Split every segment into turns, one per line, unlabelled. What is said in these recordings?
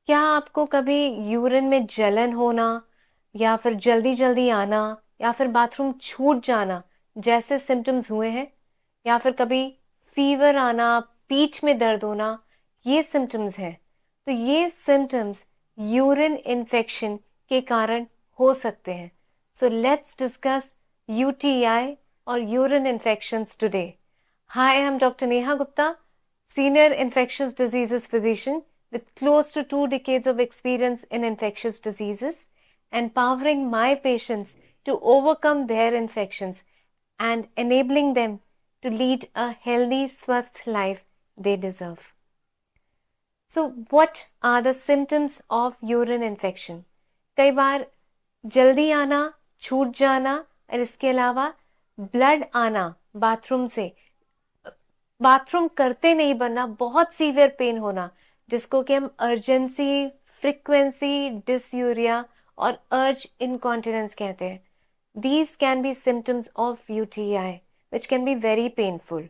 क्या आपको कभी यूरिन में जलन होना या फिर जल्दी जल्दी आना या फिर बाथरूम छूट जाना जैसे सिम्टम्स हुए हैं? या फिर कभी फीवर आना, पीठ में दर्द होना, ये सिम्टम्स हैं? तो ये सिम्टम्स यूरिन इन्फेक्शन के कारण हो सकते हैं। सो लेट्स डिस्कस यूटीआई और urine infections today. Hi, I am doctor Neha Gupta, senior infectious diseases physician with close to 2 decades of experience in infectious diseases, empowering my patients to overcome their infections and enabling them to lead a healthy, swasth life they deserve. So, what are the symptoms of urine infection? कई बार जल्दी आना, छूट जाना और इसके अलावा blood आना bathroom से, बाथरूम करते नहीं बनना, बहुत सीवियर पेन होना, जिसको कि हम अर्जेंसी, फ्रीक्वेंसी डिसयूरिया और अर्ज इनकॉन्टिनेंस कहते हैं। These can be symptoms of UTI, which can be very painful.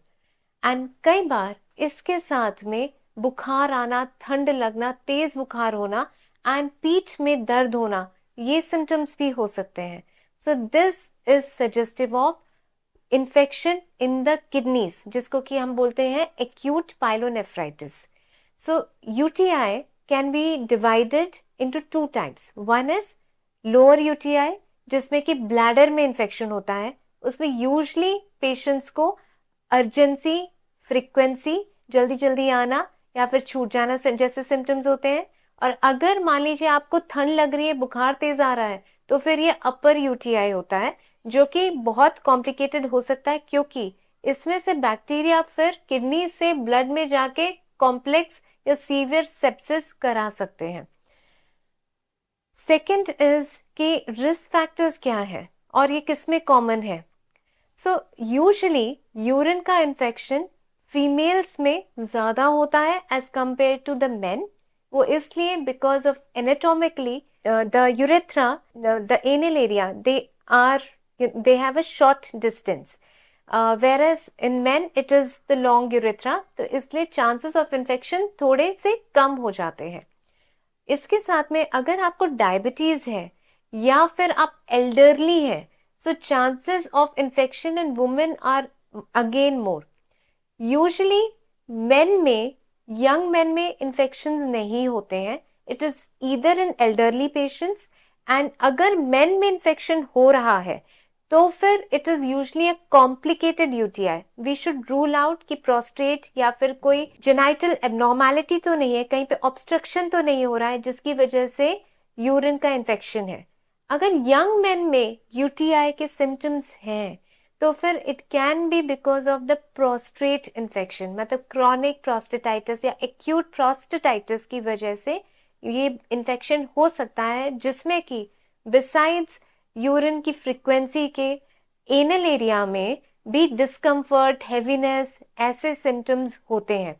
And कई बार इसके साथ में बुखार आना, ठंड लगना, तेज बुखार होना एंड पीठ में दर्द होना, ये सिम्टम्स भी हो सकते हैं। So this is suggestive of infection in the kidneys, जिसको कि हम बोलते हैं acute pyelonephritis. So UTI can be divided into 2 types. One is lower UTI, जिसमें कि ब्लैडर में इन्फेक्शन होता है। उसमें यूजली पेशेंट्स को अर्जेंसी, फ्रीक्वेंसी, जल्दी जल्दी आना या फिर छूट जाना जैसे सिम्टम्स होते हैं। और अगर मान लीजिए आपको ठंड लग रही है, बुखार तेज आ रहा है, तो फिर ये अपर यूटीआई होता है, जो कि बहुत कॉम्प्लिकेटेड हो सकता है, क्योंकि इसमें से बैक्टीरिया फिर किडनी से ब्लड में जाके कॉम्प्लेक्स या सीवियर सेप्सिस करा सकते हैं। सेकेंड इज कि रिस्क फैक्टर्स क्या है और ये किसमें कॉमन है। सो यूजुअली यूरिन का इन्फेक्शन फीमेल्स में ज्यादा होता है as compare to the men. वो इसलिए because of anatomically the urethra, the anal area, they have a short distance, whereas in men it is the long urethra, तो इसलिए chances of infection थोड़े से कम हो जाते हैं। इसके साथ में अगर आपको डायबिटीज है या फिर आप एल्डरली है, so chances of infection in women are again more. Usually men में, यंग मेन में इन्फेक्शंस नहीं होते हैं। It is either in elderly patients, and अगर मेन में इन्फेक्शन हो रहा है तो फिर it is usually a complicated UTI. We should rule out कि प्रोस्टेट या फिर कोई जेनाइटल एब्नॉर्मैलिटी तो नहीं है, कहीं पे ऑब्स्ट्रक्शन तो नहीं हो रहा है जिसकी वजह से यूरिन का इन्फेक्शन है। अगर यंग मेन में यूटीआई के सिम्टम्स हैं तो फिर it can be because of the prostate infection, मतलब क्रॉनिक प्रोस्टेटाइटिस या एक्यूट प्रोस्टेटाइटिस की वजह से ये इन्फेक्शन हो सकता है, जिसमें कि बिसाइड्स यूरिन की फ्रीक्वेंसी के एनल एरिया में भी डिस्कम्फर्ट, हेवीनेस, ऐसे सिम्टम्स होते हैं।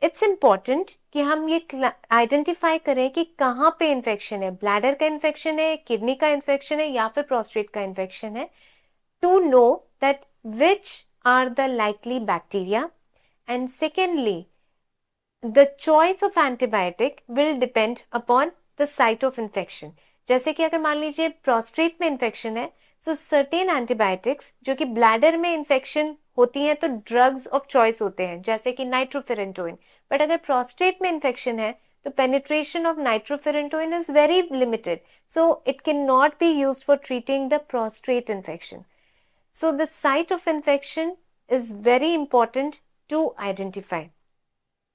इट्स इंपॉर्टेंट कि हम ये आइडेंटिफाई करें कि कहाँ पे इन्फेक्शन है, ब्लैडर का इन्फेक्शन है, किडनी का इन्फेक्शन है या फिर प्रोस्टेट का इन्फेक्शन है, to know that which are the likely bacteria. And secondly, the choice of antibiotic will depend upon the site of infection. जैसे कि अगर मान लीजिए प्रोस्टेट में इन्फेक्शन है, so certain antibiotics जो कि ब्लैडर में इन्फेक्शन होती हैं तो ड्रग्स ऑफ चॉइस होते हैं, जैसे कि नाइट्रोफेरेंटोइन। बट अगर प्रोस्टेट में इन्फेक्शन है तो penetration of nitrofurantoin is very limited, so it cannot be used for treating the prostate infection. So the site of infection is very important to identify.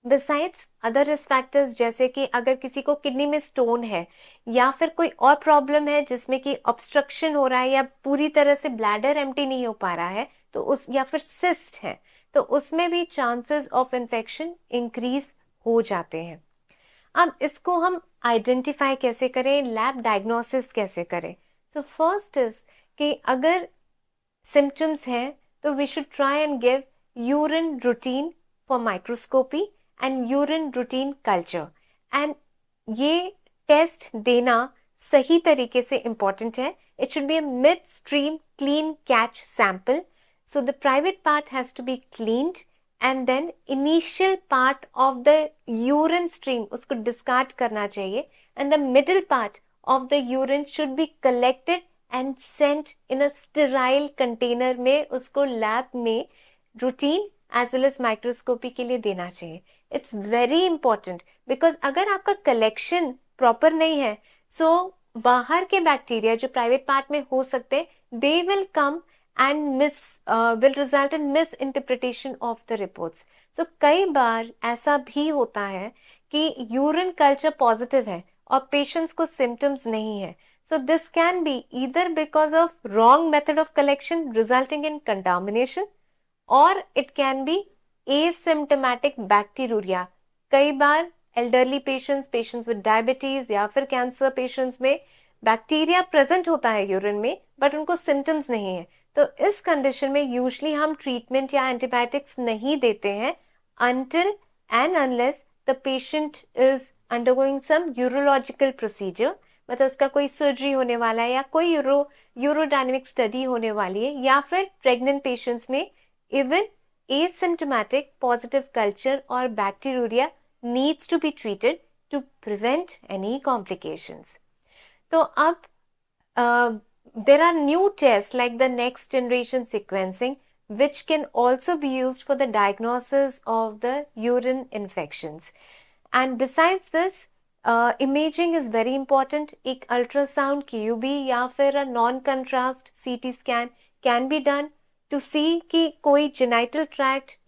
Besides other risk factors, जैसे कि अगर किसी को kidney में stone है या फिर कोई और प्रॉब्लम है जिसमें कि ऑब्स्ट्रक्शन हो रहा है या पूरी तरह से ब्लैडर एम्प्टी नहीं हो पा रहा है, तो उस या फिर सिस्ट है, तो उसमें भी चांसेस ऑफ इन्फेक्शन इंक्रीज हो जाते हैं। अब इसको हम आइडेंटिफाई कैसे करें, लैब डायग्नोसिस कैसे करें? सो फर्स्ट इज कि अगर symptoms है तो we should try and give urine routine for microscopy and urine routine culture, and ये टेस्ट देना सही तरीके से important है। It should be a midstream clean catch sample, so the private part has to be cleaned and then initial part of the urine stream उसको discard करना चाहिए, and the middle part of the urine should be collected and sent in a sterile container में उसको lab में routine as well as microscopy के लिए देना चाहिए. It's very important because अगर आपका collection proper नहीं है, so बाहर के बैक्टीरिया जो प्राइवेट पार्ट में हो सकते हैं, they will come and will result in misinterpretation of the reports. So कई बार ऐसा भी होता है कि यूरिन कल्चर पॉजिटिव है और पेशेंट्स को सिम्टम्स नहीं है. So this can be either because of wrong method of collection resulting in contamination, or it can be asymptomatic bacteriuria. कई बार elderly patients with diabetes या फिर कैंसर पेशेंट्स में bacteria present होता है यूरिन में, बट उनको सिम्टम्स नहीं है. तो इस कंडीशन में यूजली हम ट्रीटमेंट या एंटीबायोटिक्स नहीं देते हैं until and unless the patient is undergoing some urological procedure, मतलब उसका कोई सर्जरी होने वाला है या कोई यूरोडायनेमिक स्टडी होने वाली है, या फिर प्रेग्नेंट पेशेंट्स में even asymptomatic positive culture or bacteriuria needs to be treated to prevent any complications. तो अब there are new tests like the next generation sequencing which can also be used for the diagnosis of the urine infections. And besides this, imaging is very important. एक ultrasound QB या फिर a non-contrast CT scan can be done to see कि कोई genital tract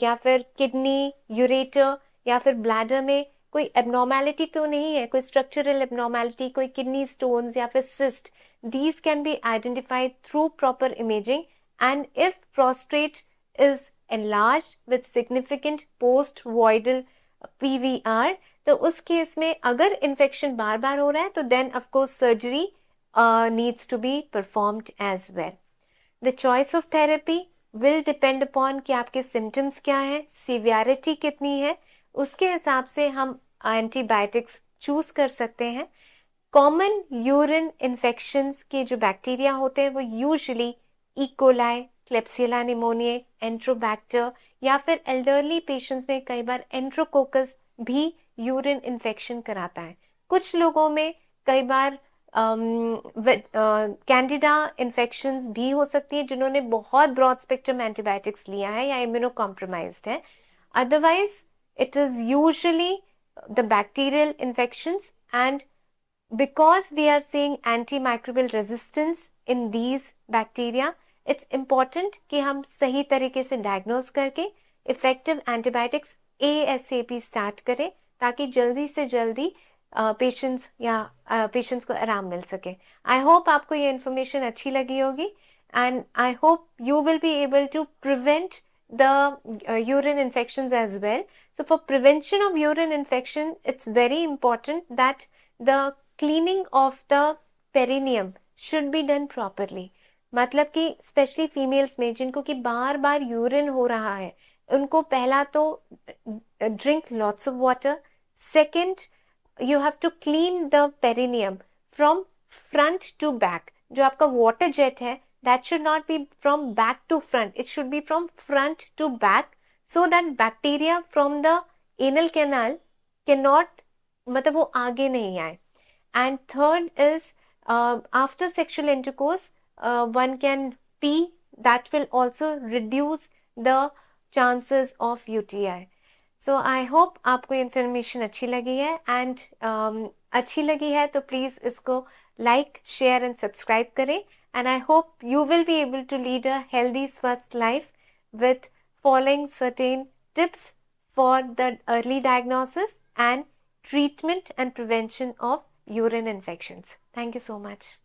या फिर kidney, ureter या फिर bladder में कोई abnormality तो नहीं है, कोई structural abnormality, कोई kidney stones या फिर cyst. These can be identified through proper imaging, and if prostate is enlarged with significant post-voidal PVR, तो उस केस में अगर इन्फेक्शन बार बार हो रहा है तो then of course surgery needs to be performed as well. The choice of therapy will depend upon कि आपके symptoms क्या है, severity कितनी है, उसके हिसाब से हम एंटीबायोटिक्स चूज कर सकते हैं. कॉमन यूरिन इन्फेक्शंस के जो बैक्टीरिया होते हैं वो यूजुअली इकोलाई, क्लेप्सियला निमोनिया, एंट्रोबैक्टर या फिर एल्डरली पेशेंट्स में कई बार एंट्रोकोकस भी यूरिन इन्फेक्शन कराता है. कुछ लोगों में कई बार कैंडिडा इन्फेक्शंस भी हो सकती है जिन्होंने बहुत ब्रॉड स्पेक्ट्रम एंटीबायोटिक्स लिया है या इम्यूनो कॉम्प्रोमाइज्ड है. Otherwise it is usually the bacterial infections, and because we are seeing antimicrobial resistance in these bacteria, it's important कि हम सही तरीके से diagnose करके effective antibiotics ASAP start करें ताकि जल्दी से जल्दी पेशेंट्स को आराम मिल सके. I hope आपको ये information अच्छी लगी होगी, and I hope you will be able to prevent the urine infections as well. So for prevention of urine infection, it's very important that the cleaning of the perineum should be done properly. मतलब कि specially females में जिनको कि बार बार urine हो रहा है, उनको पहला तो drink lots of water. Second, you have to clean the perineum from front to back. जो आपका वाटर जेट है, that should not be from back to front. It should be from front to back so that bacteria from the anal canal cannot, मतलब वो आगे नहीं आए. And third is after sexual intercourse, one can pee. That will also reduce the chances of UTI. So I hope आपको information अच्छी लगी है, and अच्छी लगी है तो please इसको like, share and subscribe करें. And I hope you will be able to lead a healthy, swasth life with following certain tips for the early diagnosis and treatment and prevention of urine infections. Thank you so much.